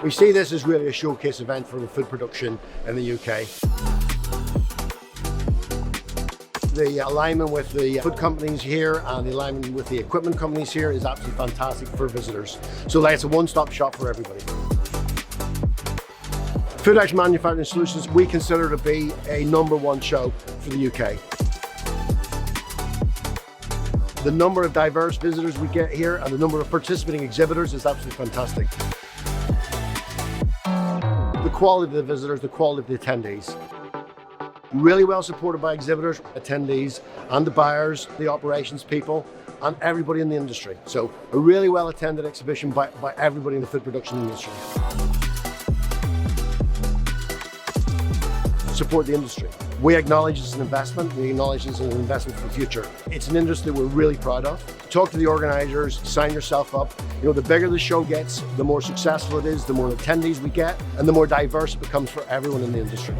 We see this as really a showcase event for the food production in the UK. The alignment with the food companies here and the alignment with the equipment companies here is absolutely fantastic for visitors. So like, it's a one-stop shop for everybody. Foodex Manufacturing Solutions, we consider to be a #1 show for the UK. The number of diverse visitors we get here and the number of participating exhibitors is absolutely fantastic. The quality of the visitors, the quality of the attendees. Really well supported by exhibitors, attendees, and the buyers, the operations people, and everybody in the industry. So a really well attended exhibition by everybody in the food production industry. Support the industry. We acknowledge it's an investment. We acknowledge it's an investment for the future. It's an industry we're really proud of. Talk to the organizers, sign yourself up. You know, the bigger the show gets, the more successful it is, the more attendees we get, and the more diverse it becomes for everyone in the industry.